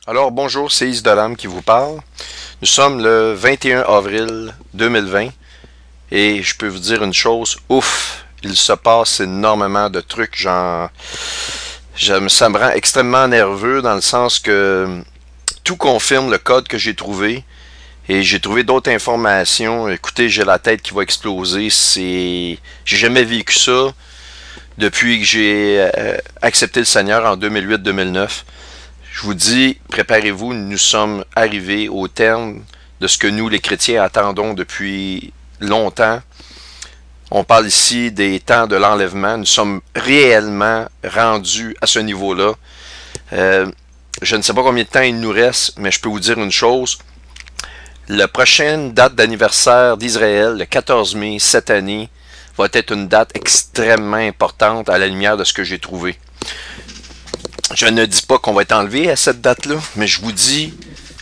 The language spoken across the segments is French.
Alors bonjour, c'est Is de l'âme qui vous parle. Nous sommes le 21 avril 2020 et je peux vous dire une chose, ouf, il se passe énormément de trucs, ça me rend extrêmement nerveux dans le sens que tout confirme le code que j'ai trouvé et j'ai trouvé d'autres informations. Écoutez, j'ai la tête qui va exploser, j'ai jamais vécu ça depuis que j'ai accepté le Seigneur en 2008-2009. Je vous dis, préparez-vous, nous sommes arrivés au terme de ce que nous, les chrétiens, attendons depuis longtemps. On parle ici des temps de l'enlèvement. Nous sommes réellement rendus à ce niveau-là. Je ne sais pas combien de temps il nous reste, mais je peux vous dire une chose. La prochaine date d'anniversaire d'Israël, le 14 mai, cette année, va être une date extrêmement importante à la lumière de ce que j'ai trouvé. Je ne dis pas qu'on va être enlevé à cette date-là, mais je vous dis,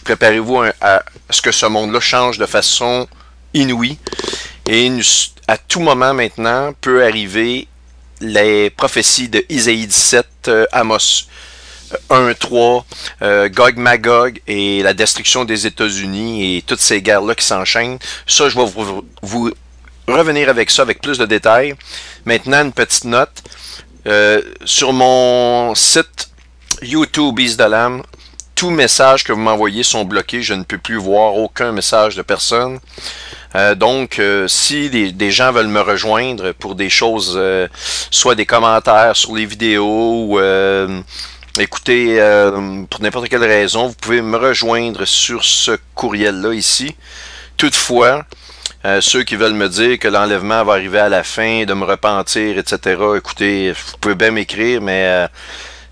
préparez-vous à ce que ce monde-là change de façon inouïe. Et à tout moment maintenant peut arriver les prophéties de Isaïe 17, Amos 1-3, Gog Magog et la destruction des États-Unis et toutes ces guerres-là qui s'enchaînent. Ça, je vais vous revenir avec ça avec plus de détails. Maintenant, une petite note. Sur mon site YouTube Is de l'âme, tous messages que vous m'envoyez sont bloqués. Je ne peux plus voir aucun message de personne. Donc, si des gens veulent me rejoindre pour des choses, soit des commentaires sur les vidéos ou écoutez, pour n'importe quelle raison, vous pouvez me rejoindre sur ce courriel-là ici. Toutefois, ceux qui veulent me dire que l'enlèvement va arriver à la fin, de me repentir, etc., écoutez, vous pouvez bien m'écrire, mais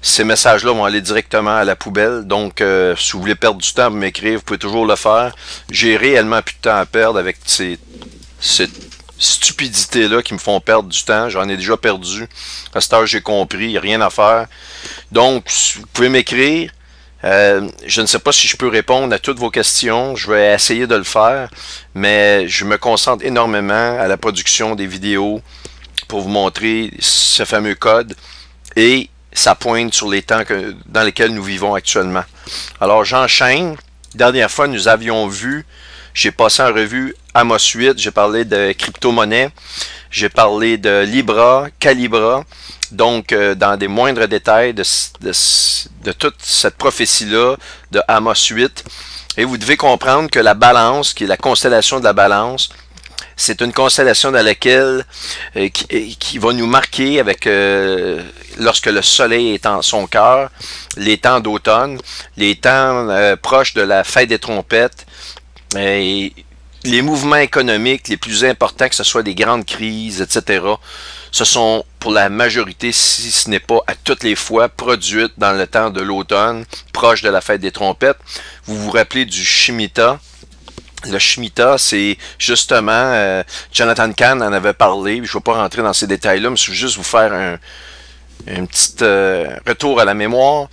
ces messages-là vont aller directement à la poubelle. Donc, si vous voulez perdre du temps pour m'écrire, vous pouvez toujours le faire. J'ai réellement plus de temps à perdre avec ces stupidités-là qui me font perdre du temps. J'en ai déjà perdu. À cette heure, j'ai compris, il n'y a rien à faire. Donc, vous pouvez m'écrire. Je ne sais pas si je peux répondre à toutes vos questions. Je vais essayer de le faire. Mais je me concentre énormément à la production des vidéos pour vous montrer ce fameux code. Et ça pointe sur les temps dans lesquels nous vivons actuellement. Alors, j'enchaîne. Dernière fois, nous avions vu, j'ai passé en revue Amos 8, j'ai parlé de crypto-monnaie, j'ai parlé de Libra, Calibra, donc dans des moindres détails de toute cette prophétie-là de Amos 8. Et vous devez comprendre que la balance, qui est la constellation de la balance, c'est une constellation dans laquelle qui va nous marquer avec lorsque le soleil est en son cœur, les temps d'automne, les temps proches de la fête des trompettes, et les mouvements économiques les plus importants, que ce soit des grandes crises, etc., ce sont pour la majorité, si ce n'est pas à toutes les fois, produites dans le temps de l'automne, proche de la fête des trompettes. Vous vous rappelez du Shemitah? Le Shemitah, c'est justement, Jonathan Cahn en avait parlé, je ne vais pas rentrer dans ces détails-là, mais je vais juste vous faire un petit retour à la mémoire.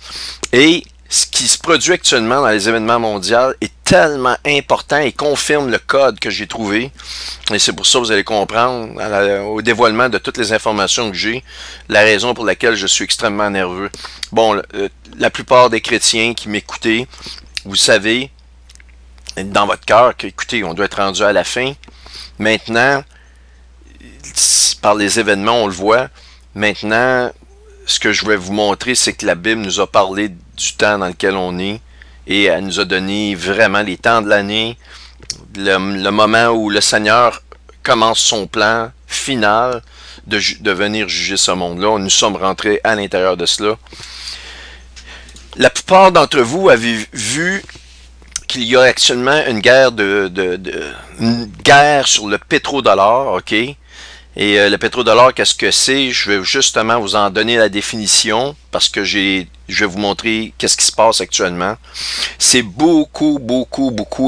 Et ce qui se produit actuellement dans les événements mondiaux est tellement important et confirme le code que j'ai trouvé. Et c'est pour ça que vous allez comprendre, au dévoilement de toutes les informations que j'ai, la raison pour laquelle je suis extrêmement nerveux. Bon, la plupart des chrétiens qui m'écoutez, vous savez, dans votre cœur, écoutez, on doit être rendu à la fin. Maintenant, par les événements, on le voit. Maintenant, ce que je vais vous montrer, c'est que la Bible nous a parlé du temps dans lequel on est. Et elle nous a donné vraiment les temps de l'année, le moment où le Seigneur commence son plan final de venir juger ce monde-là. Nous sommes rentrés à l'intérieur de cela. La plupart d'entre vous avez vu qu'il y a actuellement une guerre une guerre sur le pétrodollar, ok? Et le pétrodollar, qu'est-ce que c'est? Je vais justement vous en donner la définition parce que je vais vous montrer qu'est-ce qui se passe actuellement. C'est beaucoup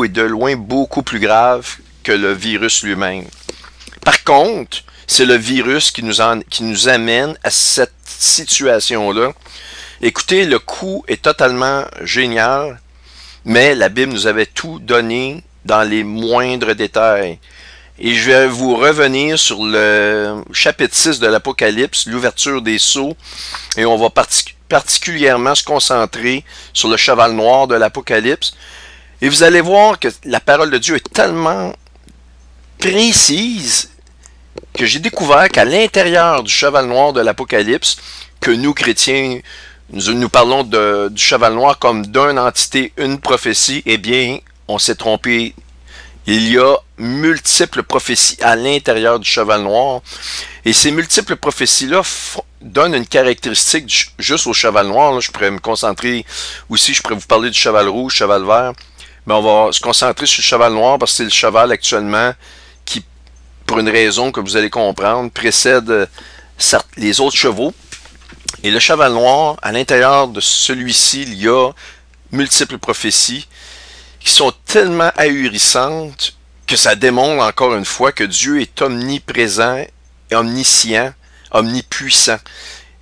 et de loin beaucoup plus grave que le virus lui-même. Par contre, c'est le virus qui nous amène à cette situation-là. Écoutez, le coup est totalement génial. Mais la Bible nous avait tout donné dans les moindres détails. Et je vais vous revenir sur le chapitre 6 de l'Apocalypse, l'ouverture des sceaux. Et on va particulièrement se concentrer sur le cheval noir de l'Apocalypse. Et vous allez voir que la parole de Dieu est tellement précise que j'ai découvert qu'à l'intérieur du cheval noir de l'Apocalypse, que nous, chrétiens, nous parlons du cheval noir comme d'une entité, une prophétie, eh bien, on s'est trompé. Il y a multiples prophéties à l'intérieur du cheval noir. Et ces multiples prophéties-là donnent une caractéristique juste au cheval noir. Là, je pourrais me concentrer aussi, je pourrais vous parler du cheval rouge, cheval vert. Mais on va se concentrer sur le cheval noir parce que c'est le cheval actuellement qui, pour une raison que vous allez comprendre, précède les autres chevaux. Et le cheval noir, à l'intérieur de celui-ci, il y a multiples prophéties qui sont tellement ahurissantes que ça démontre encore une fois que Dieu est omniprésent, omniscient, omnipuissant.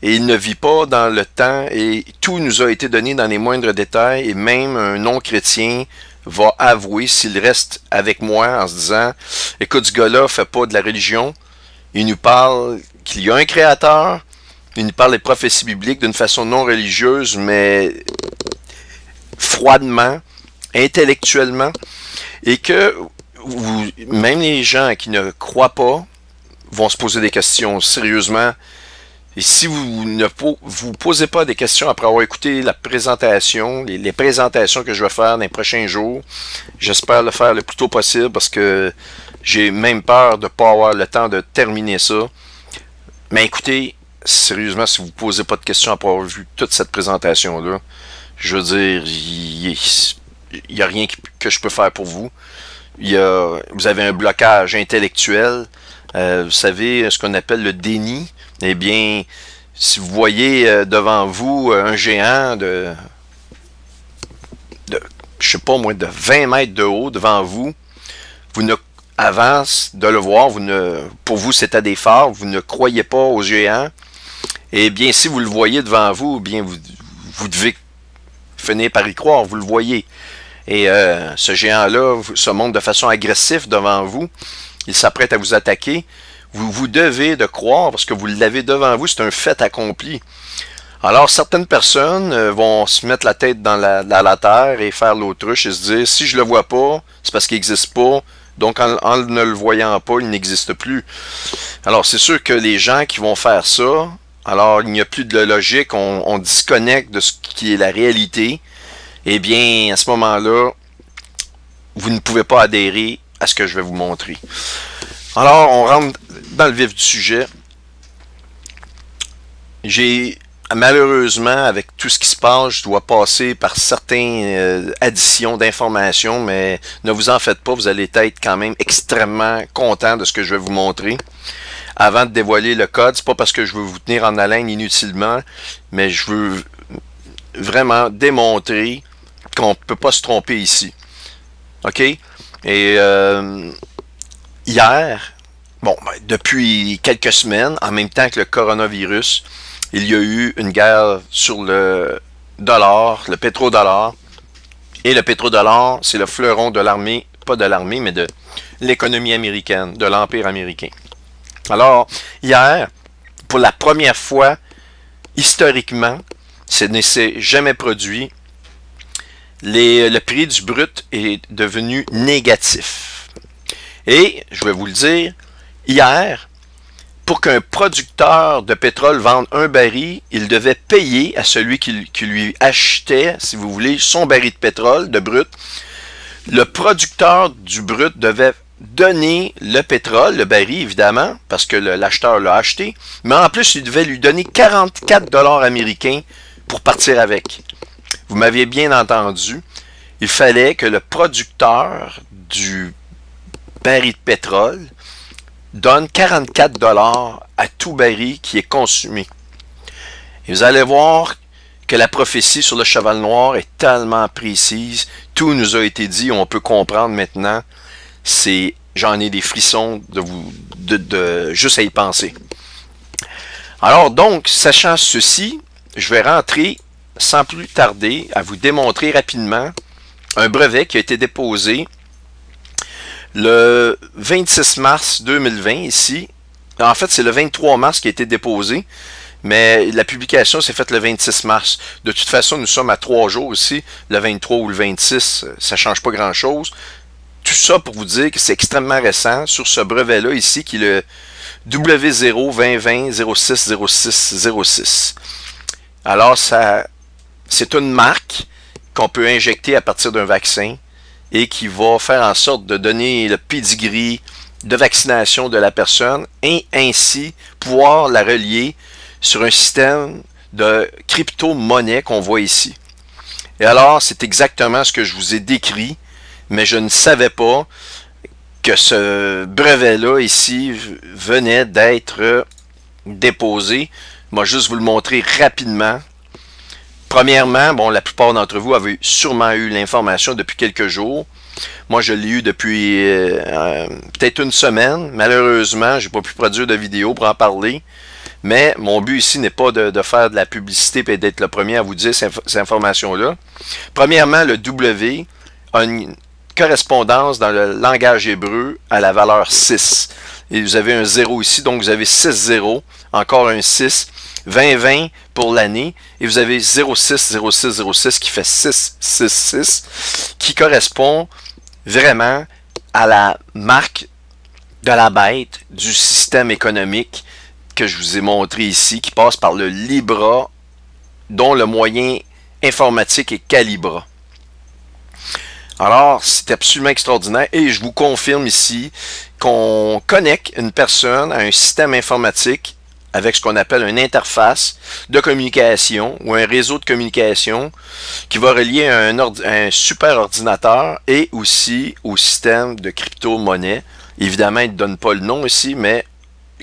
Et il ne vit pas dans le temps et tout nous a été donné dans les moindres détails et même un non-chrétien va avouer s'il reste avec moi en se disant « Écoute, ce gars-là ne fait pas de la religion, il nous parle qu'il y a un créateur, il nous parle des prophéties bibliques d'une façon non religieuse, mais froidement, intellectuellement, et que même les gens qui ne croient pas vont se poser des questions sérieusement. Et si vous ne vous posez pas des questions après avoir écouté la présentation, les présentations que je vais faire dans les prochains jours, j'espère le faire le plus tôt possible parce que j'ai même peur de ne pas avoir le temps de terminer ça. Mais écoutez, sérieusement, si vous ne posez pas de questions après avoir vu toute cette présentation-là, je veux dire, il n'y a rien que je peux faire pour vous. Vous avez un blocage intellectuel. Vous savez, ce qu'on appelle le déni. Eh bien, si vous voyez devant vous un géant je sais pas moi, de 20 mètres de haut devant vous, vous ne avance de le voir, pour vous c'était des phares, vous ne croyez pas au géant. Eh bien, si vous le voyez devant vous, eh bien vous devez finir par y croire, vous le voyez. Et ce géant-là se montre de façon agressive devant vous. Il s'apprête à vous attaquer. Vous devez de croire, parce que vous l'avez devant vous, c'est un fait accompli. Alors, certaines personnes vont se mettre la tête dans la terre et faire l'autruche et se dire, si je le vois pas, c'est parce qu'il n'existe pas. Donc, en ne le voyant pas, il n'existe plus. Alors, c'est sûr que les gens qui vont faire ça, alors il n'y a plus de logique, on disconnecte de ce qui est la réalité. Eh bien, à ce moment-là, vous ne pouvez pas adhérer à ce que je vais vous montrer. Alors, on rentre dans le vif du sujet. Malheureusement, avec tout ce qui se passe, je dois passer par certaines additions d'informations, mais ne vous en faites pas, vous allez être quand même extrêmement content de ce que je vais vous montrer. Avant de dévoiler le code, c'est pas parce que je veux vous tenir en haleine inutilement, mais je veux vraiment démontrer qu'on ne peut pas se tromper ici. OK? Et hier, depuis quelques semaines, en même temps que le coronavirus, il y a eu une guerre sur le dollar, le pétrodollar. Et le pétrodollar, c'est le fleuron de l'armée, pas de l'armée, mais de l'économie américaine, de l'Empire américain. Alors, hier, pour la première fois, historiquement, ce ne s'est jamais produit, le prix du brut est devenu négatif. Et, je vais vous le dire, hier, pour qu'un producteur de pétrole vende un baril, il devait payer à celui qui lui achetait, si vous voulez, son baril de pétrole, de brut. Le producteur du brut devait donner le pétrole, le baril évidemment, parce que l'acheteur l'a acheté, mais en plus, il devait lui donner 44 $ américains pour partir avec. Vous m'aviez bien entendu, il fallait que le producteur du baril de pétrole donne 44 $ à tout baril qui est consumé. Et vous allez voir que la prophétie sur le cheval noir est tellement précise, tout nous a été dit, on peut comprendre maintenant, j'en ai des frissons de juste à y penser. Alors donc, sachant ceci, je vais rentrer sans plus tarder à vous démontrer rapidement un brevet qui a été déposé le 26 mars 2020 ici. En fait, c'est le 23 mars qui a été déposé. Mais la publication s'est faite le 26 mars. De toute façon, nous sommes à 3 jours aussi. Le 23 ou le 26, ça ne change pas grand-chose. Tout ça pour vous dire que c'est extrêmement récent sur ce brevet-là ici, qui est le W0 2020 06 06 06. Alors, c'est une marque qu'on peut injecter à partir d'un vaccin et qui va faire en sorte de donner le pedigree de vaccination de la personne et ainsi pouvoir la relier sur un système de crypto-monnaie qu'on voit ici. Et alors, c'est exactement ce que je vous ai décrit, mais je ne savais pas que ce brevet-là ici venait d'être déposé. Moi, juste vous le montrer rapidement. Premièrement, bon, la plupart d'entre vous avez sûrement eu l'information depuis quelques jours. Moi, je l'ai eu depuis peut-être une semaine. Malheureusement, je n'ai pas pu produire de vidéo pour en parler. Mais mon but ici n'est pas de faire de la publicité et d'être le premier à vous dire ces informations-là. Premièrement, le W a une correspondance dans le langage hébreu à la valeur 6. Et vous avez un 0 ici, donc vous avez 6 0, encore un 6, 2020 pour l'année, et vous avez 06 06 06 qui fait 6 6 6, qui correspond vraiment à la marque de la bête du système économique que je vous ai montré ici, qui passe par le Libra, dont le moyen informatique est Calibra. Alors, c'est absolument extraordinaire et je vous confirme ici qu'on connecte une personne à un système informatique avec ce qu'on appelle une interface de communication ou un réseau de communication qui va relier un super ordinateur et aussi au système de crypto-monnaie. Évidemment, il ne donne pas le nom ici, mais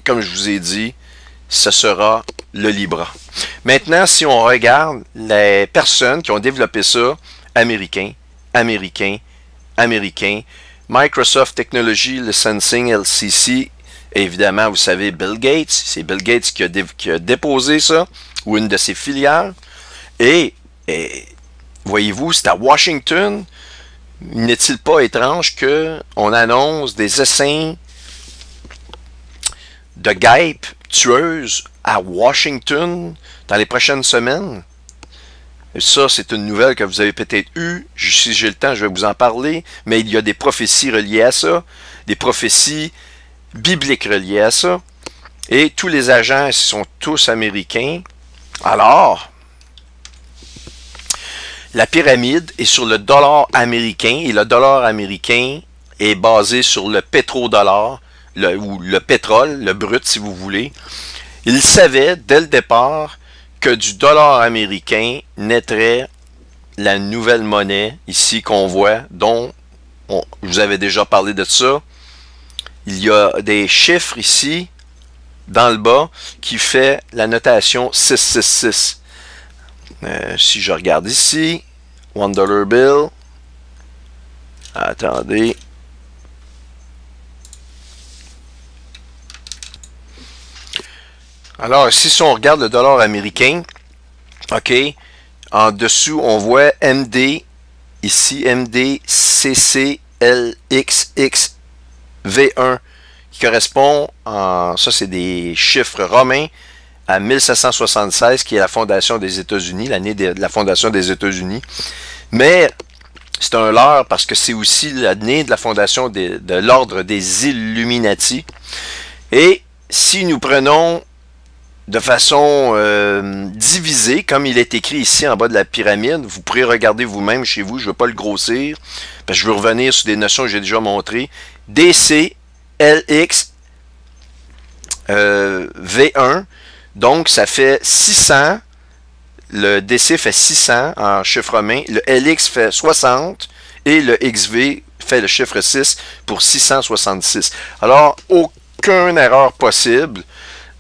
comme je vous ai dit, ce sera le Libra. Maintenant, si on regarde les personnes qui ont développé ça, américains, Microsoft Technology Licensing LCC, évidemment, vous savez, Bill Gates, c'est Bill Gates qui a déposé ça, ou une de ses filiales, et voyez-vous, c'est à Washington. N'est-il pas étrange qu'on annonce des essaims de guêpes tueuses à Washington dans les prochaines semaines? Ça, c'est une nouvelle que vous avez peut-être eue. Si j'ai le temps, je vais vous en parler. Mais il y a des prophéties reliées à ça, des prophéties bibliques reliées à ça. Et tous les agents sont tous américains. Alors, la pyramide est sur le dollar américain. Et le dollar américain est basé sur le pétrodollar, ou le pétrole, le brut si vous voulez. Ils savaient dès le départ que du dollar américain naîtrait la nouvelle monnaie ici qu'on voit, dont je vous avais déjà parlé de ça. Il y a des chiffres ici, dans le bas, qui fait la notation 666. Si je regarde ici, $1 bill, attendez, alors, ici, si on regarde le dollar américain, OK, en dessous, on voit MD, ici, MD CCLXXV1, qui correspond, ça c'est des chiffres romains, à 1776, qui est la fondation des États-Unis, l'année de la fondation des États-Unis. Mais c'est un leurre parce que c'est aussi l'année de la fondation de l'ordre des Illuminati. Et si nous prenons de façon divisée, comme il est écrit ici en bas de la pyramide, vous pourrez regarder vous-même chez vous, je ne veux pas le grossir, parce que je veux revenir sur des notions que j'ai déjà montrées. DC, LX, V1, donc ça fait 600, le DC fait 600 en chiffre romain, le LX fait 60, et le XV fait le chiffre 6 pour 666. Alors, aucune erreur possible.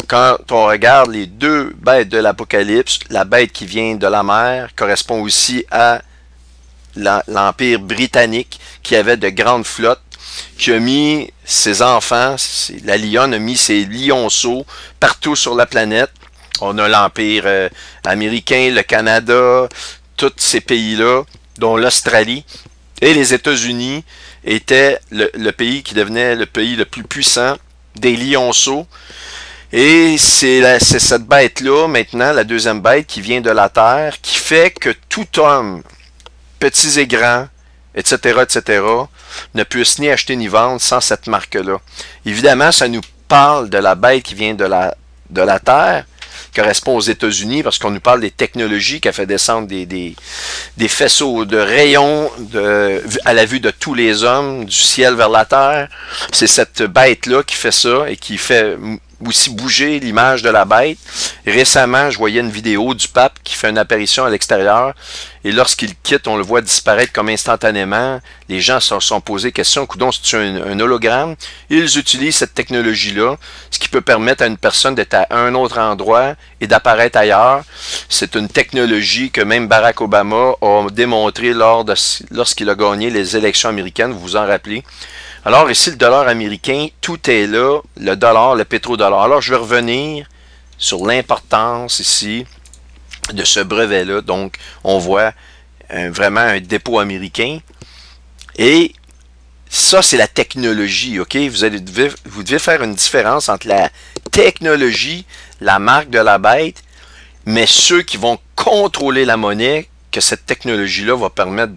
Quand on regarde les deux bêtes de l'Apocalypse, la bête qui vient de la mer correspond aussi à l'Empire britannique qui avait de grandes flottes, qui a mis ses enfants, la lionne a mis ses lionceaux partout sur la planète. On a l'Empire américain, le Canada, tous ces pays-là, dont l'Australie et les États-Unis étaient le pays qui devenait le pays le plus puissant des lionceaux. Et c'est cette bête-là, maintenant, la deuxième bête qui vient de la Terre, qui fait que tout homme, petits et grands, etc., etc., ne puisse ni acheter ni vendre sans cette marque-là. Évidemment, ça nous parle de la bête qui vient de la Terre, correspond aux États-Unis, parce qu'on nous parle des technologies qui a fait descendre des faisceaux de rayons à la vue de tous les hommes, du ciel vers la terre. C'est cette bête-là qui fait ça et qui fait aussi bouger l'image de la bête. Récemment, je voyais une vidéo du pape qui fait une apparition à l'extérieur et lorsqu'il quitte, on le voit disparaître comme instantanément. Les gens se sont posés question, coudonc, c'est un hologramme. Ils utilisent cette technologie-là, ce qui peut permettre à une personne d'être à un autre endroit et d'apparaître ailleurs. C'est une technologie que même Barack Obama a démontré lorsqu'il a gagné les élections américaines, vous vous en rappelez. Alors ici, le dollar américain, tout est là, le dollar, le pétrodollar. Alors je vais revenir sur l'importance ici de ce brevet-là. Donc, on voit vraiment un dépôt américain. Et ça, c'est la technologie, OK? Vous devez faire une différence entre la technologie, la marque de la bête, mais ceux qui vont contrôler la monnaie, que cette technologie-là va permettre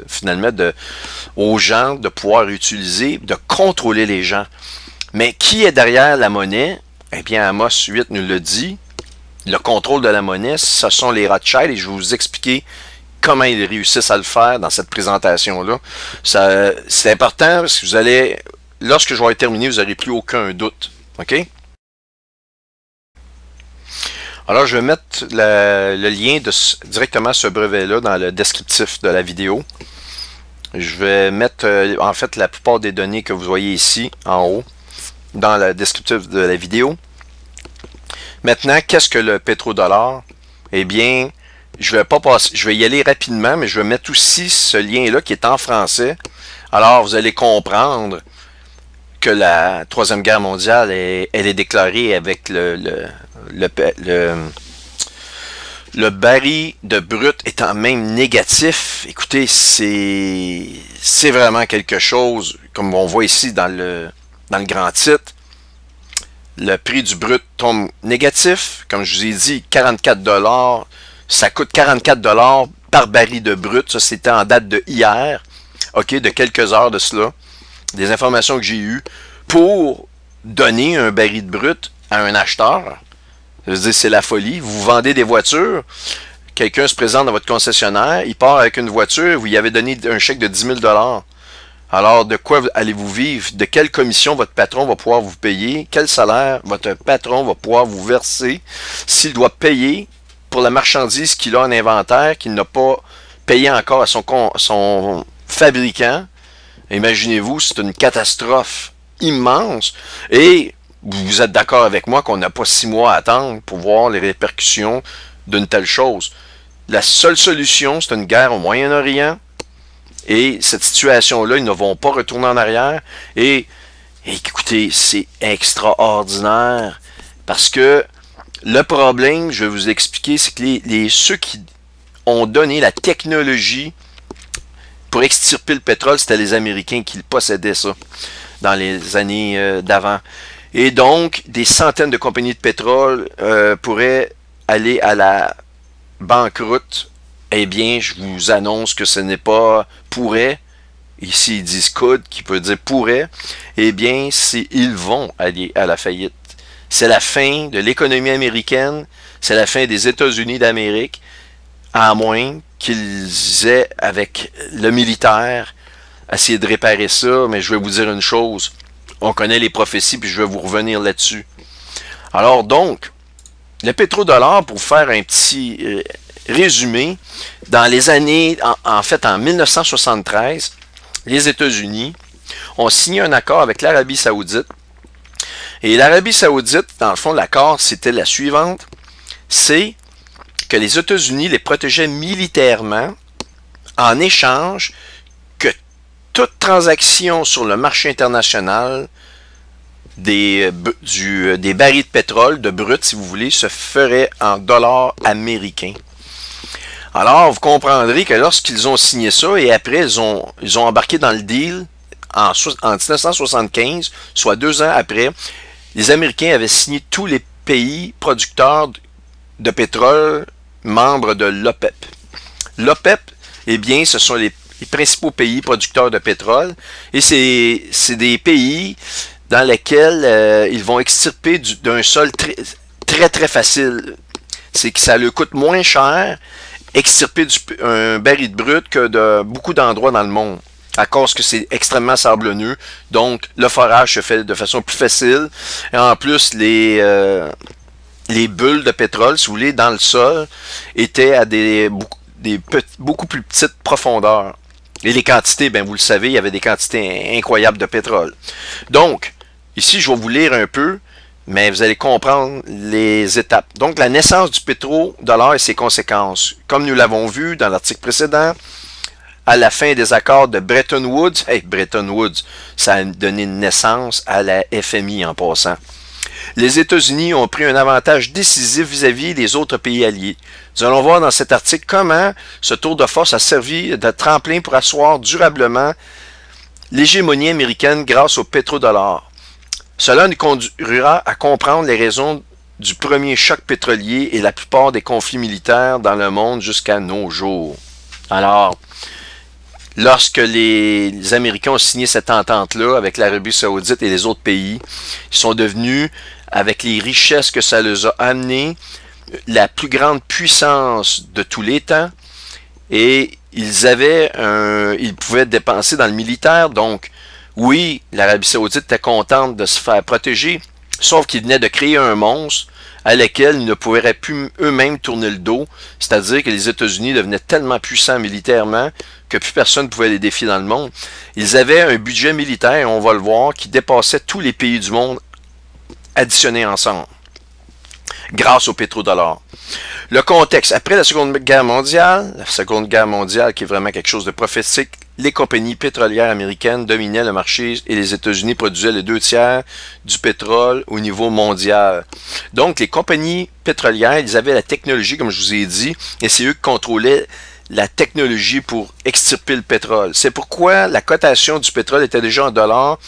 finalement aux gens de pouvoir utiliser, de contrôler les gens. Mais qui est derrière la monnaie? Eh bien, Amos 8 nous le dit. Le contrôle de la monnaie, ce sont les Rothschild et je vais vous expliquer comment ils réussissent à le faire dans cette présentation-là. C'est important parce que vous allez, lorsque je vais terminer, vous n'aurez plus aucun doute. OK? Alors, je vais mettre le lien directement ce brevet-là dans le descriptif de la vidéo. Je vais mettre, en fait, la plupart des données que vous voyez ici, en haut, dans le descriptif de la vidéo. Maintenant, qu'est-ce que le pétrodollar? Eh bien, je vais y aller rapidement, mais je vais mettre aussi ce lien-là qui est en français. Alors, vous allez comprendre que la Troisième Guerre mondiale, elle est déclarée avec le baril de brut étant même négatif. Écoutez, c'est vraiment quelque chose, comme on voit ici dans le grand titre. Le prix du brut tombe négatif. Comme je vous ai dit, 44 $. Ça coûte 44 $ par baril de brut. Ça, c'était en date de hier. OK, de quelques heures de cela. Des informations que j'ai eues pour donner un baril de brut à un acheteur. Je veux dire, c'est la folie. Vous vendez des voitures. Quelqu'un se présente dans votre concessionnaire. Il part avec une voiture. Vous y avez donné un chèque de 10 000 $. Alors, de quoi allez-vous vivre? De quelle commission votre patron va pouvoir vous payer? Quel salaire votre patron va pouvoir vous verser s'il doit payer pour la marchandise qu'il a en inventaire, qu'il n'a pas payé encore à son fabricant? Imaginez-vous, c'est une catastrophe immense. Et vous êtes d'accord avec moi qu'on n'a pas 6 mois à attendre pour voir les répercussions d'une telle chose. La seule solution, c'est une guerre au Moyen-Orient. Et cette situation-là, ils ne vont pas retourner en arrière. Et écoutez, c'est extraordinaire. Parce que le problème, je vais vous expliquer, c'est que ceux qui ont donné la technologie pour extirper le pétrole, c'était les Américains qui possédaient ça dans les années d'avant. Et donc, des centaines de compagnies de pétrole pourraient aller à la banqueroute. Eh bien, je vous annonce que ce n'est pas pourrait. Ici, ils disent could, qui peut dire pourrait. Eh bien, ils vont aller à la faillite. C'est la fin de l'économie américaine. C'est la fin des États-Unis d'Amérique. À moins qu'ils aient, avec le militaire, essayé de réparer ça. Mais je vais vous dire une chose. On connaît les prophéties, puis je vais vous revenir là-dessus. Alors donc, le pétrodollar, pour faire un petit résumé, dans les années, en fait en 1973, les États-Unis ont signé un accord avec l'Arabie Saoudite. Et l'Arabie Saoudite, dans le fond, l'accord, c'était la suivante. C'est que les États-Unis les protégeaient militairement en échange que toute transaction sur le marché international des barils de pétrole, de brut, si vous voulez, se ferait en dollars américains. Alors, vous comprendrez que lorsqu'ils ont signé ça, et après, ils ont embarqué dans le deal en 1975, soit 2 ans après, les Américains avaient signé tous les pays producteurs de pétrole membres de l'OPEP. L'OPEP, eh bien, ce sont les principaux pays producteurs de pétrole et c'est des pays dans lesquels ils vont extirper d'un sol très facile. C'est que ça leur coûte moins cher extirper un baril de brut que de beaucoup d'endroits dans le monde, à cause que c'est extrêmement sablonneux. Donc, le forage se fait de façon plus facile. Et en plus, les bulles de pétrole, si vous voulez, dans le sol, étaient à beaucoup plus petites profondeurs. Et les quantités, ben vous le savez, il y avait des quantités incroyables de pétrole. Donc, ici, je vais vous lire un peu, mais vous allez comprendre les étapes. Donc, la naissance du pétrodollar et ses conséquences. Comme nous l'avons vu dans l'article précédent, à la fin des accords de Bretton Woods, Bretton Woods, ça a donné naissance à la FMI en passant. Les États-Unis ont pris un avantage décisif vis-à-vis des autres pays alliés. Nous allons voir dans cet article comment ce tour de force a servi de tremplin pour asseoir durablement l'hégémonie américaine grâce au pétrodollar. Cela nous conduira à comprendre les raisons du premier choc pétrolier et la plupart des conflits militaires dans le monde jusqu'à nos jours. Alors, lorsque les Américains ont signé cette entente-là avec l'Arabie Saoudite et les autres pays, ils sont devenus, avec les richesses que ça les a amenées, la plus grande puissance de tous les temps. Et ils pouvaient dépenser dans le militaire. Donc, oui, l'Arabie Saoudite était contente de se faire protéger, sauf qu'ils venaient de créer un monstre à lequel ils ne pourraient plus eux-mêmes tourner le dos. C'est-à-dire que les États-Unis devenaient tellement puissants militairement que plus personne ne pouvait les défier dans le monde. Ils avaient un budget militaire, on va le voir, qui dépassait tous les pays du monde additionnés ensemble, grâce au pétrodollar. Le contexte, après la Seconde Guerre mondiale qui est vraiment quelque chose de prophétique, les compagnies pétrolières américaines dominaient le marché et les États-Unis produisaient les 2/3 du pétrole au niveau mondial. Donc, les compagnies pétrolières, ils avaient la technologie, comme je vous ai dit, et c'est eux qui contrôlaient la technologie pour extirper le pétrole. C'est pourquoi la cotation du pétrole était déjà en dollars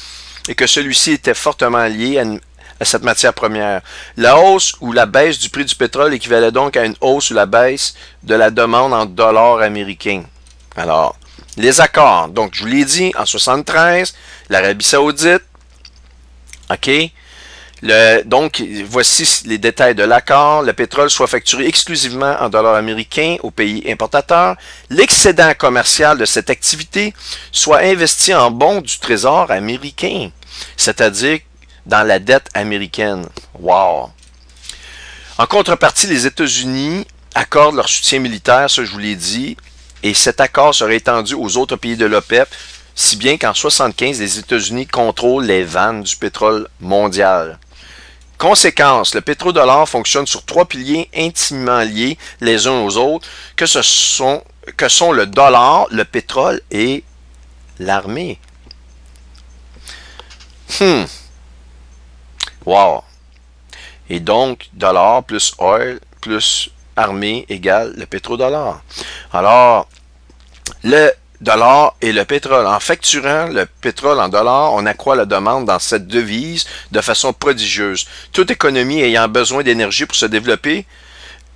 et que celui-ci était fortement lié à cette matière première. La hausse ou la baisse du prix du pétrole équivalait donc à une hausse ou la baisse de la demande en dollars américains. Alors, les accords. Donc, je vous l'ai dit, en 73, l'Arabie Saoudite, OK? Donc, voici les détails de l'accord. Le pétrole soit facturé exclusivement en dollars américains aux pays importateurs. L'excédent commercial de cette activité soit investi en bons du trésor américain, c'est-à-dire dans la dette américaine. Wow! En contrepartie, les États-Unis accordent leur soutien militaire, ça je vous l'ai dit, et cet accord serait étendu aux autres pays de l'OPEP, si bien qu'en 1975, les États-Unis contrôlent les vannes du pétrole mondial. Conséquence, le pétrodollar fonctionne sur 3 piliers intimement liés les uns aux autres, que sont le dollar, le pétrole et l'armée. Wow! Et donc, dollar plus oil plus armée égale le pétrodollar. Alors, le dollar et le pétrole. En facturant le pétrole en dollars, on accroît la demande dans cette devise de façon prodigieuse. Toute économie ayant besoin d'énergie pour se développer,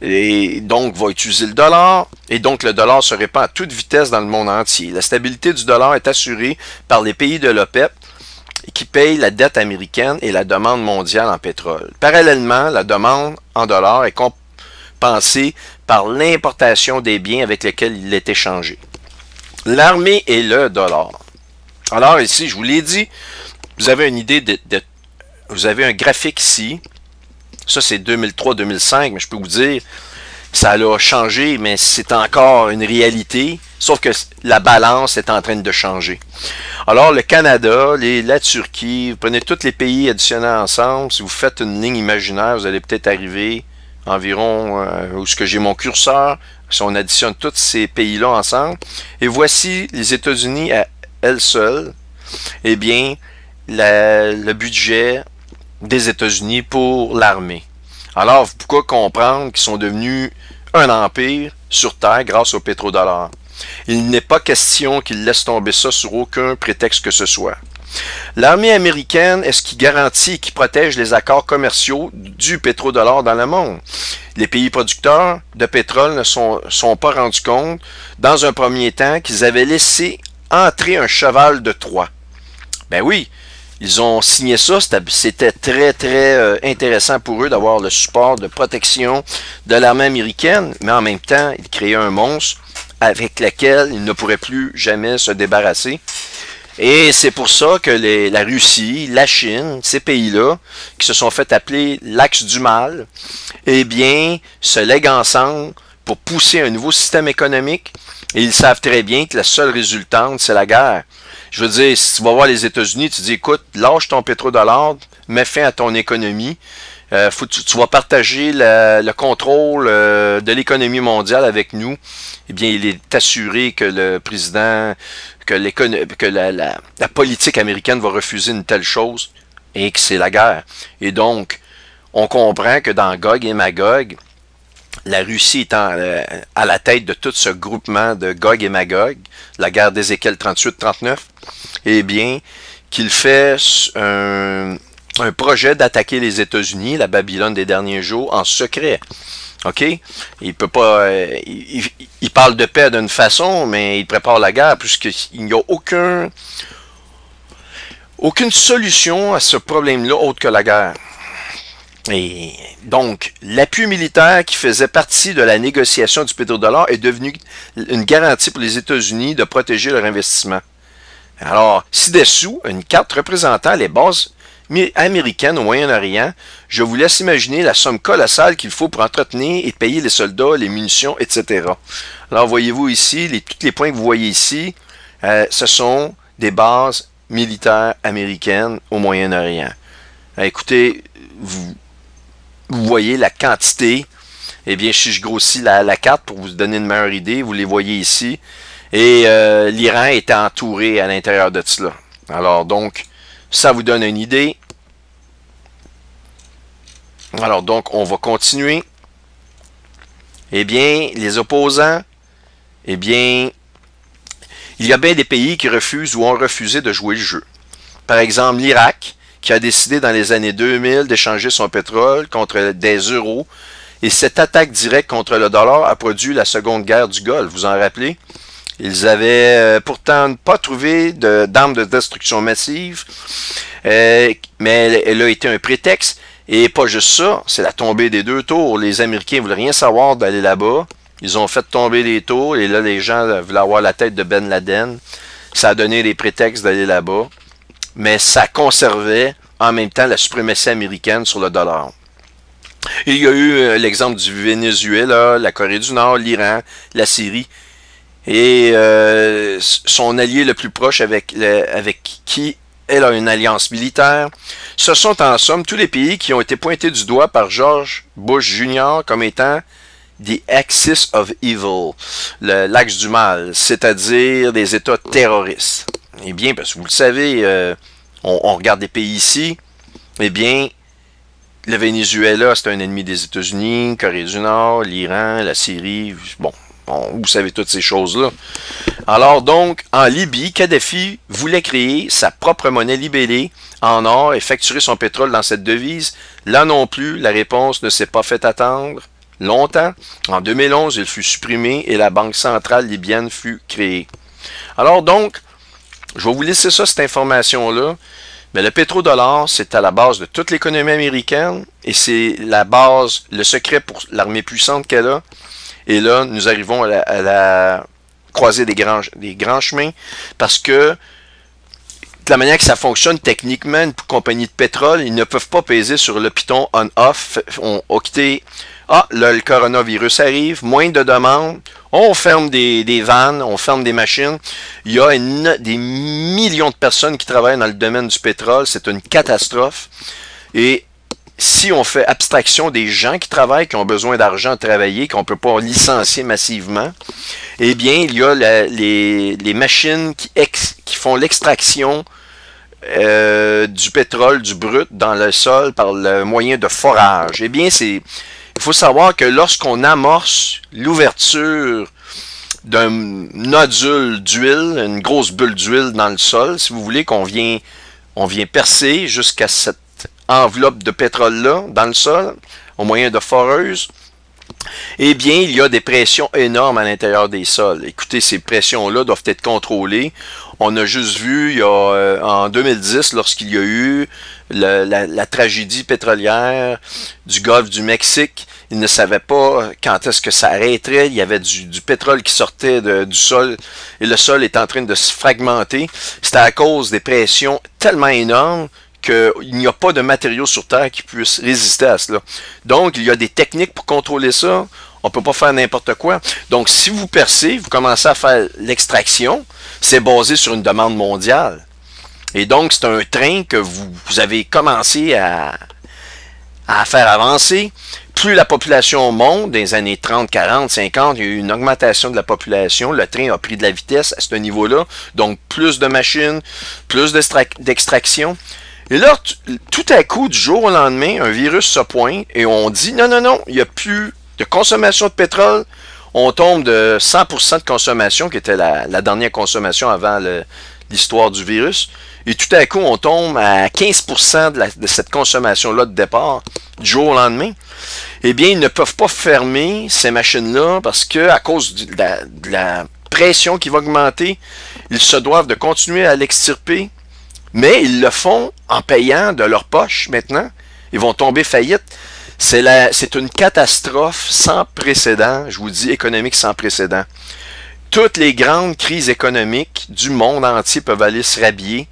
et donc va utiliser le dollar, et donc le dollar se répand à toute vitesse dans le monde entier. La stabilité du dollar est assurée par les pays de l'OPEP, qui payent la dette américaine et la demande mondiale en pétrole. Parallèlement, la demande en dollars est compensée par l'importation des biens avec lesquels il est échangé. L'armée et le dollar. Alors ici, je vous l'ai dit, vous avez une idée vous avez un graphique ici. Ça, c'est 2003-2005, mais je peux vous dire, ça a changé, mais c'est encore une réalité, sauf que la balance est en train de changer. Alors, le Canada, la Turquie, vous prenez tous les pays additionnés ensemble, si vous faites une ligne imaginaire, vous allez peut-être arriver environ où ce que j'ai mon curseur, si on additionne tous ces pays-là ensemble, et voici les États-Unis à elles seules, eh bien, le budget des États-Unis pour l'armée. Alors, pourquoi comprendre qu'ils sont devenus un empire sur Terre grâce au pétrodollar? Il n'est pas question qu'ils laissent tomber ça sur aucun prétexte que ce soit. L'armée américaine est ce qui garantit et qui protège les accords commerciaux du pétrodollar dans le monde. Les pays producteurs de pétrole ne sont pas rendus compte, dans un premier temps, qu'ils avaient laissé entrer un cheval de Troie. Ben oui, ils ont signé ça, c'était très intéressant pour eux d'avoir le support de protection de l'armée américaine, mais en même temps, ils créaient un monstre avec lequel ils ne pourraient plus jamais se débarrasser. Et c'est pour ça que la Russie, la Chine, ces pays-là, qui se sont fait appeler l'axe du mal, eh bien, se lèguent ensemble pour pousser un nouveau système économique. Et ils savent très bien que la seule résultante, c'est la guerre. Je veux dire, si tu vas voir les États-Unis, tu dis, écoute, lâche ton pétrodollar, mets fin à ton économie. Tu vas partager le contrôle de l'économie mondiale avec nous. Eh bien, il est assuré que le président, que la politique américaine va refuser une telle chose et que c'est la guerre. Et donc, on comprend que dans Gog et Magog, la Russie étant à la tête de tout ce groupement de Gog et Magog, la guerre d'Ézéchiel 38-39, eh bien, qu'il fait un projet d'attaquer les États-Unis, la Babylone des derniers jours, en secret. OK? Il peut pas. Il parle de paix d'une façon, mais il prépare la guerre, puisqu'il n'y a aucune solution à ce problème-là autre que la guerre. Et donc, l'appui militaire qui faisait partie de la négociation du pétrodollar est devenu une garantie pour les États-Unis de protéger leur investissement. Alors, ci-dessous, une carte représentant les bases américaines au Moyen-Orient, je vous laisse imaginer la somme colossale qu'il faut pour entretenir et payer les soldats, les munitions, etc. Alors, voyez-vous ici, tous les points que vous voyez ici, ce sont des bases militaires américaines au Moyen-Orient. Écoutez, vous voyez la quantité. Eh bien, si je grossis la carte pour vous donner une meilleure idée, vous les voyez ici. Et l'Iran était entouré à l'intérieur de cela. Alors donc, ça vous donne une idée. Alors donc, on va continuer. Eh bien, les opposants, eh bien, il y a bien des pays qui refusent ou ont refusé de jouer le jeu. Par exemple, l'Irak, qui a décidé dans les années 2000 d'échanger son pétrole contre des euros. Et cette attaque directe contre le dollar a produit la seconde guerre du Golfe. Vous en rappelez? Ils avaient pourtant pas trouvé d'armes de destruction massive, mais elle a été un prétexte. Et pas juste ça, c'est la tombée des deux tours. Les Américains ne voulaient rien savoir d'aller là-bas. Ils ont fait tomber les tours, et là, les gens voulaient avoir la tête de Ben Laden. Ça a donné des prétextes d'aller là-bas. Mais ça conservait en même temps la suprématie américaine sur le dollar. Il y a eu l'exemple du Venezuela, la Corée du Nord, l'Iran, la Syrie. Et son allié le plus proche avec qui elle a une alliance militaire, ce sont en somme tous les pays qui ont été pointés du doigt par George Bush Jr. comme étant the axis of evil, l'axe du mal, c'est-à-dire des États terroristes. Eh bien, parce que vous le savez, on regarde des pays ici, eh bien, le Venezuela, c'est un ennemi des États-Unis, Corée du Nord, l'Iran, la Syrie, bon, vous savez toutes ces choses-là. Alors donc, en Libye, Kadhafi voulait créer sa propre monnaie libellée en or et facturer son pétrole dans cette devise. Là non plus, la réponse ne s'est pas fait attendre longtemps. En 2011, il fut supprimé et la Banque centrale libyenne fut créée. Alors donc, je vais vous laisser ça, cette information-là. Mais le pétrodollar, c'est à la base de toute l'économie américaine et c'est la base, le secret pour l'armée puissante qu'elle a. Et là, nous arrivons à la croisée des grands chemins parce que de la manière que ça fonctionne techniquement, une compagnie de pétrole, ils ne peuvent pas peser sur le piton on-off. On a quitté, là, le coronavirus arrive, moins de demandes, on ferme des vannes, on ferme des machines. Il y a des millions de personnes qui travaillent dans le domaine du pétrole, c'est une catastrophe. Et si on fait abstraction des gens qui travaillent, qui ont besoin d'argent à travailler, qu'on ne peut pas licencier massivement, eh bien, il y a les machines qui font l'extraction du pétrole, du brut, dans le sol par le moyen de forage. Eh bien, il faut savoir que lorsqu'on amorce l'ouverture d'un nodule d'huile, une grosse bulle d'huile dans le sol, si vous voulez, on vient percer jusqu'à cette enveloppe de pétrole-là dans le sol, au moyen de foreuses. Eh bien, il y a des pressions énormes à l'intérieur des sols. Écoutez, ces pressions-là doivent être contrôlées. On a juste vu, il y a, en 2010, lorsqu'il y a eu la tragédie pétrolière du golfe du Mexique, ils ne savaient pas quand est-ce que ça arrêterait. Il y avait du pétrole qui sortait du sol et le sol est en train de se fragmenter. C'était à cause des pressions tellement énormes qu'il n'y a pas de matériaux sur Terre qui puissent résister à cela. Donc, il y a des techniques pour contrôler ça. On ne peut pas faire n'importe quoi. Donc, si vous percez, vous commencez à faire l'extraction, c'est basé sur une demande mondiale. Et donc, c'est un train que vous avez commencé à faire avancer. Plus la population monte, dans les années 30, 40, 50, il y a eu une augmentation de la population. Le train a pris de la vitesse à ce niveau-là. Donc, plus de machines, plus d'extraction. Et là, tout à coup, du jour au lendemain, un virus se pointe et on dit non, non, non, il n'y a plus de consommation de pétrole. On tombe de 100% de consommation, qui était la dernière consommation avant l'histoire du virus. Et tout à coup, on tombe à 15% de cette consommation-là de départ, du jour au lendemain. Eh bien, ils ne peuvent pas fermer ces machines-là parce que, à cause de la pression qui va augmenter, ils se doivent de continuer à l'extirper. Mais ils le font en payant de leur poche maintenant. Ils vont tomber faillite. C'est une catastrophe sans précédent, je vous dis, économique sans précédent. Toutes les grandes crises économiques du monde entier peuvent aller se rhabiller.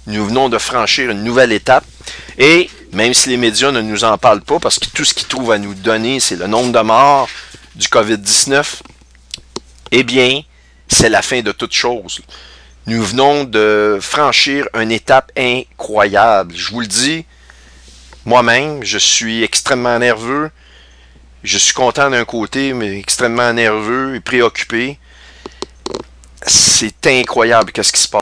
Nous venons de franchir une nouvelle étape. Et même si les médias ne nous en parlent pas, parce que tout ce qu'ils trouvent à nous donner, c'est le nombre de morts du COVID-19, eh bien, c'est la fin de toute chose. Nous venons de franchir une étape incroyable. Je vous le dis, moi-même, je suis extrêmement nerveux. Je suis content d'un côté, mais extrêmement nerveux et préoccupé. C'est incroyable qu'est-ce qui se passe.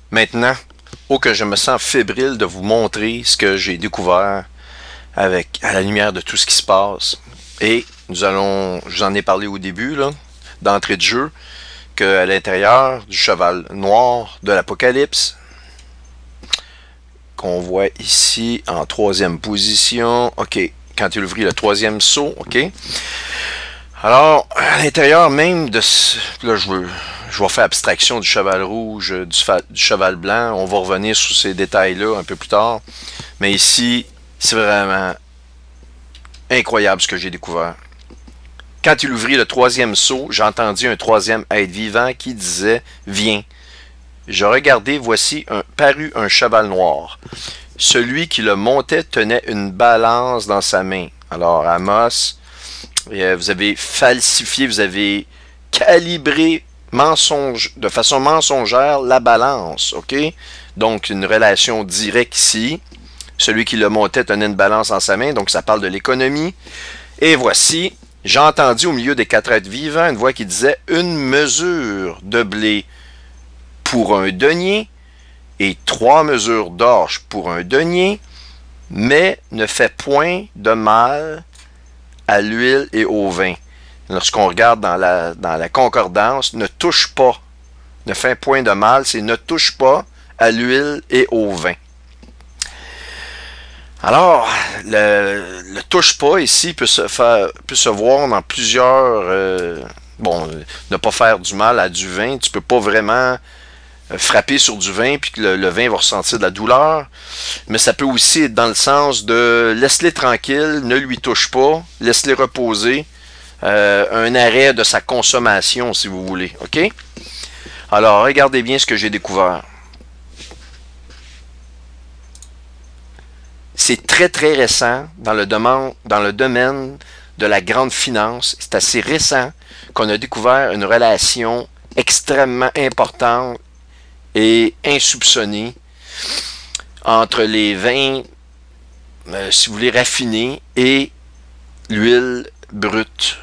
Maintenant, oh que je me sens fébrile de vous montrer ce que j'ai découvert à la lumière de tout ce qui se passe. Et je vous en ai parlé au début, là, d'entrée de jeu, qu'à l'intérieur du cheval noir de l'Apocalypse, qu'on voit ici en 3e position, ok, quand il ouvrit le 3e saut, ok. Alors, à l'intérieur même de ce, là je vais faire abstraction du cheval rouge, du cheval blanc, on va revenir sur ces détails-là un peu plus tard, mais ici, c'est vraiment incroyable ce que j'ai découvert. Quand il ouvrit le 3e seau, j'entendis un 3e être vivant qui disait « Viens ». Je regardai, voici parut un cheval noir. Celui qui le montait tenait une balance dans sa main. Alors, Amos, vous avez falsifié, vous avez calibré de façon mensongère la balance, ok? Donc, une relation directe ici. Celui qui le montait tenait une balance dans sa main, donc ça parle de l'économie. Et voici, j'ai entendu au milieu des 4 êtres vivants une voix qui disait « Une mesure de blé pour un denier et 3 mesures d'orge pour un denier, mais ne fait point de mal à l'huile et au vin. » Lorsqu'on regarde dans la concordance, ne touche pas, ne fait point de mal, c'est ne touche pas à l'huile et au vin. Alors, le touche pas ici peut se voir dans plusieurs... ne pas faire du mal à du vin. Tu peux pas vraiment frapper sur du vin puis que le vin va ressentir de la douleur. Mais ça peut aussi être dans le sens de laisse-les tranquille, ne lui touche pas, laisse-les reposer. Un arrêt de sa consommation, si vous voulez. OK? Alors, regardez bien ce que j'ai découvert. C'est très, très récent dans le domaine de la grande finance. C'est assez récent qu'on a découvert une relation extrêmement importante et insoupçonnée entre les vins, si vous voulez, raffinés et l'huile brute.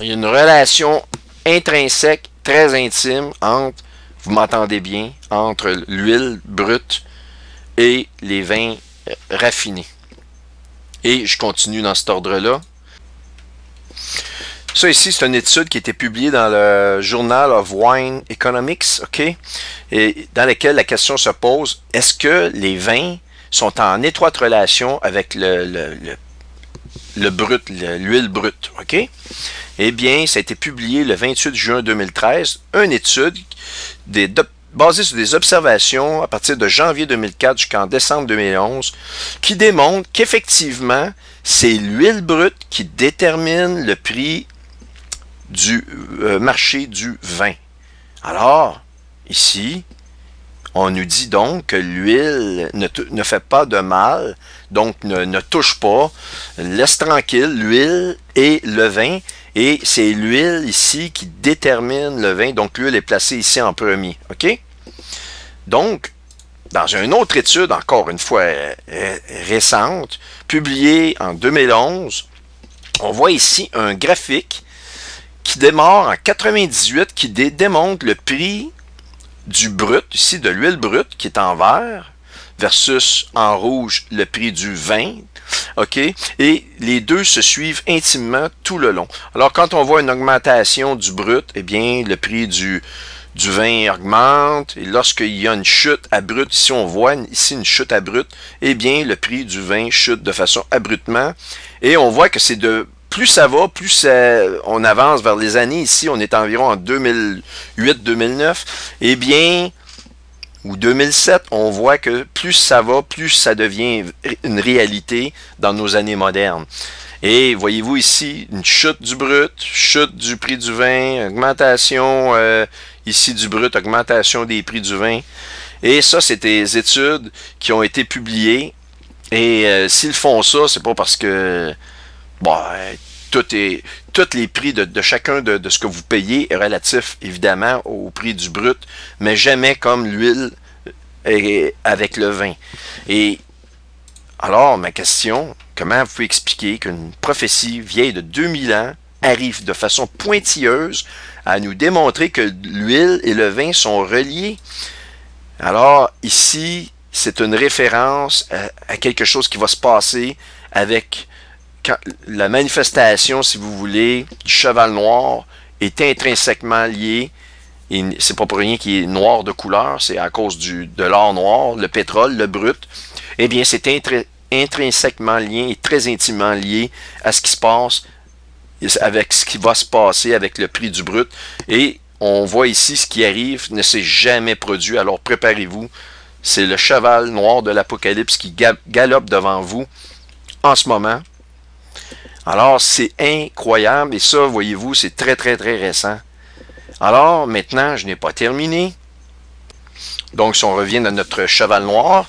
Il y a une relation intrinsèque, très intime entre, vous m'entendez bien, entre l'huile brute et les vins raffinés. Et je continue dans cet ordre-là. Ça ici, c'est une étude qui a été publiée dans le Journal of Wine Economics, OK? Et dans laquelle la question se pose, est-ce que les vins sont en étroite relation avec le brut, l'huile brute, OK? Eh bien, ça a été publié le 28 juin 2013, une étude basée sur des observations à partir de janvier 2004 jusqu'en décembre 2011, qui démontre qu'effectivement, c'est l'huile brute qui détermine le prix du marché du vin. Alors, ici, on nous dit donc que l'huile ne fait pas de mal, donc ne touche pas, laisse tranquille l'huile et le vin, et c'est l'huile ici qui détermine le vin, donc l'huile est placée ici en premier, OK? Donc, dans une autre étude, encore une fois récente, publiée en 2011, on voit ici un graphique qui démarre en 98, qui démontre le prix du brut, ici de l'huile brute, qui est en vert, versus en rouge le prix du vin, OK? Et les deux se suivent intimement tout le long. Alors, quand on voit une augmentation du brut, eh bien, le prix du vin augmente, et lorsqu'il y a une chute abrupte, ici on voit ici une chute abrupte, eh bien, le prix du vin chute de façon abruptement, et on voit que c'est plus ça va, plus on avance vers les années. Ici, on est environ en 2008-2009. Eh bien, ou 2007, on voit que plus ça va, plus ça devient une réalité dans nos années modernes. Et voyez-vous ici, une chute du brut, chute du prix du vin, augmentation ici du brut, augmentation des prix du vin. Et ça, c'est des études qui ont été publiées. Et s'ils font ça, c'est pas parce que bon, tous les prix de chacun de ce que vous payez est relatif, évidemment, au prix du brut, mais jamais comme l'huile avec le vin. Et alors, ma question, comment vous pouvez expliquer qu'une prophétie vieille de 2000 ans arrive de façon pointilleuse à nous démontrer que l'huile et le vin sont reliés? Alors, ici, c'est une référence à quelque chose qui va se passer avec la manifestation, si vous voulez, du cheval noir est intrinsèquement liée, et c'est pas pour rien qu'il est noir de couleur, c'est à cause de l'or noir, le pétrole, le brut. Eh bien, c'est intrinsèquement lié et très intimement lié à ce qui se passe, avec ce qui va se passer avec le prix du brut. Et on voit ici ce qui arrive ne s'est jamais produit, alors préparez-vous. C'est le cheval noir de l'Apocalypse qui galope devant vous en ce moment. Alors, c'est incroyable, et ça, voyez-vous, c'est très, très, très récent. Alors, maintenant, je n'ai pas terminé. Donc, si on revient à notre cheval noir,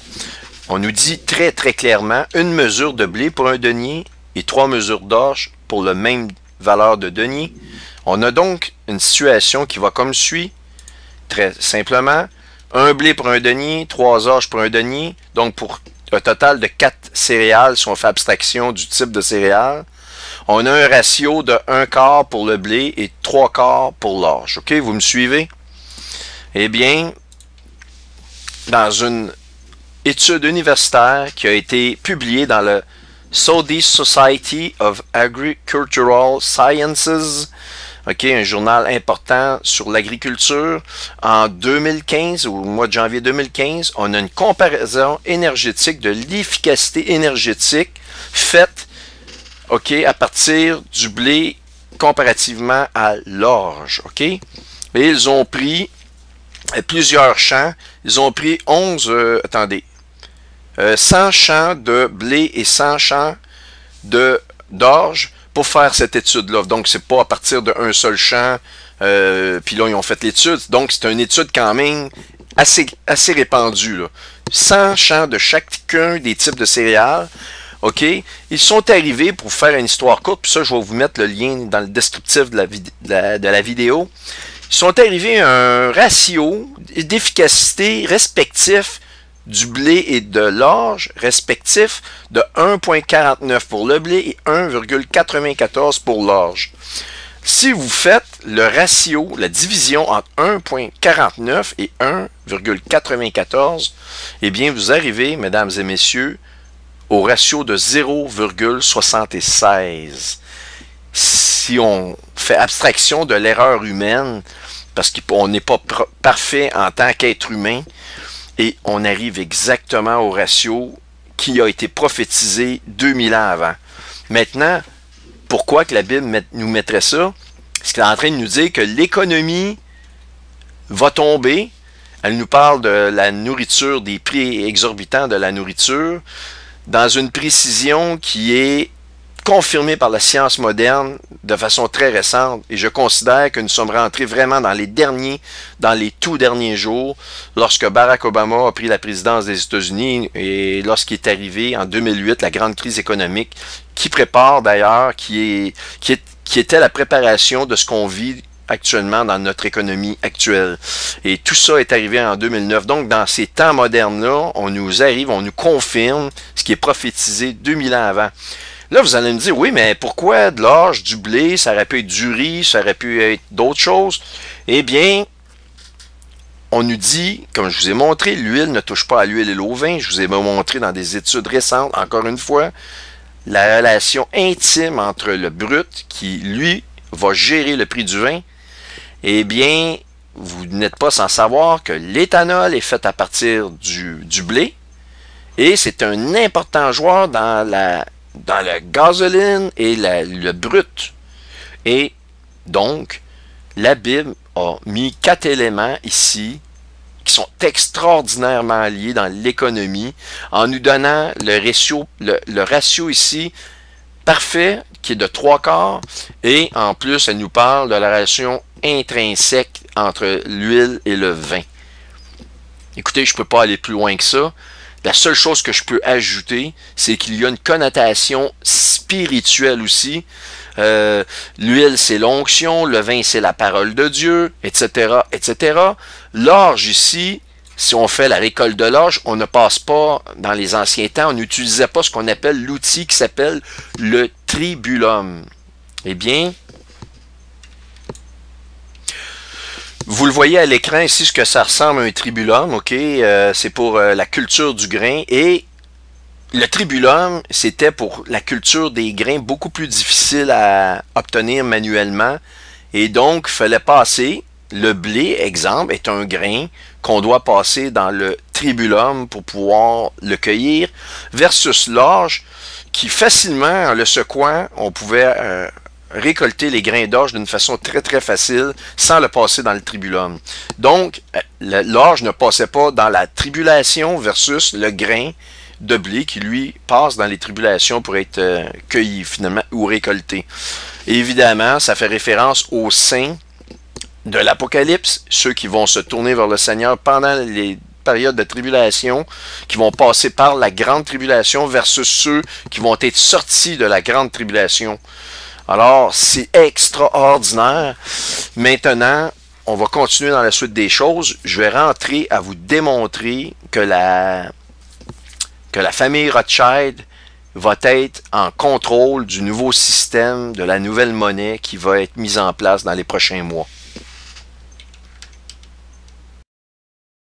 on nous dit très, très clairement, une mesure de blé pour un denier et 3 mesures d'orge pour la même valeur de denier. On a donc une situation qui va comme suit, très simplement, un blé pour un denier, 3 orges pour un denier, donc pour un total de 4 céréales, si on fait abstraction du type de céréales. On a un ratio de 1 quart pour le blé et 3 quarts pour l'orge. OK, vous me suivez? Eh bien, dans une étude universitaire qui a été publiée dans le Saudi Society of Agricultural Sciences, OK, un journal important sur l'agriculture, en 2015, au mois de janvier 2015, on a une comparaison énergétique de l'efficacité énergétique faite, OK, à partir du blé comparativement à l'orge, OK? Et ils ont pris plusieurs champs, ils ont pris 100 champs de blé et 100 champs d'orge pour faire cette étude-là. Donc, c'est pas à partir d'un seul champ, puis là, ils ont fait l'étude. Donc, c'est une étude quand même assez répandue, là. 100 champs de chacun des types de céréales. OK? Ils sont arrivés, pour faire une histoire courte, puis ça, je vais vous mettre le lien dans le descriptif de la vidéo. Ils sont arrivés à un ratio d'efficacité respectif du blé et de l'orge, respectif de 1,49 pour le blé et 1,94 pour l'orge. Si vous faites le ratio, la division entre 1,49 et 1,94, eh bien, vous arrivez, mesdames et messieurs, au ratio de 0,76. si on fait abstraction de l'erreur humaine, parce qu'on n'est pas parfait en tant qu'être humain, et on arrive exactement au ratio qui a été prophétisé 2000 ans avant. Maintenant, pourquoi que la Bible nous mettrait ça? Parce qu'elle est en train de nous dire que l'économie va tomber. Elle nous parle de la nourriture, des prix exorbitants de la nourriture, dans une précision qui est confirmée par la science moderne de façon très récente. Et je considère que nous sommes rentrés vraiment dans les tout derniers jours, lorsque Barack Obama a pris la présidence des États-Unis et lorsqu'il est arrivé en 2008, la grande crise économique, qui prépare d'ailleurs, qui était la préparation de ce qu'on vit actuellement dans notre économie actuelle. Et tout ça est arrivé en 2009. Donc, dans ces temps modernes-là, on nous confirme ce qui est prophétisé 2000 ans avant. Là, vous allez me dire, oui, mais pourquoi de l'orge, du blé, ça aurait pu être du riz, ça aurait pu être d'autres choses? Eh bien, on nous dit, comme je vous ai montré, l'huile ne touche pas à l'huile et au vin. Je vous ai montré dans des études récentes, encore une fois, la relation intime entre le brut, qui, lui, va gérer le prix du vin. Eh bien, vous n'êtes pas sans savoir que l'éthanol est fait à partir du blé, et c'est un important joueur dans la gasoline et le brut. Et donc, la Bible a mis 4 éléments ici qui sont extraordinairement liés dans l'économie, en nous donnant le ratio ici parfait, qui est de 3/4, et en plus, elle nous parle de la relation intrinsèque entre l'huile et le vin. Écoutez, je ne peux pas aller plus loin que ça. La seule chose que je peux ajouter, c'est qu'il y a une connotation spirituelle aussi. L'huile, c'est l'onction, le vin, c'est la parole de Dieu, etc., etc. L'orge ici, si on fait la récolte de l'orge, on ne passe pas, dans les anciens temps, on n'utilisait pas ce qu'on appelle l'outil qui s'appelle le tribulum. Eh bien, vous le voyez à l'écran ici, ce que ça ressemble à un tribulum, ok? C'est pour la culture du grain. Et le tribulum, c'était pour la culture des grains beaucoup plus difficile à obtenir manuellement. Et donc, il fallait passer, le blé, exemple, est un grain qu'on doit passer dans le tribulum pour pouvoir le cueillir, versus l'orge, qui facilement, en le secouant, on pouvait récolter les grains d'orge d'une façon très très facile sans le passer dans le tribulum. Donc, l'orge ne passait pas dans la tribulation versus le grain de blé qui lui passe dans les tribulations pour être cueilli finalement ou récolté. Et évidemment, ça fait référence aux saints de l'Apocalypse, ceux qui vont se tourner vers le Seigneur pendant les périodes de tribulation, qui vont passer par la grande tribulation versus ceux qui vont être sortis de la grande tribulation. Alors, c'est extraordinaire. Maintenant, on va continuer dans la suite des choses. Je vais rentrer à vous démontrer que la famille Rothschild va être en contrôle du nouveau système, de la nouvelle monnaie qui va être mise en place dans les prochains mois.